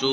2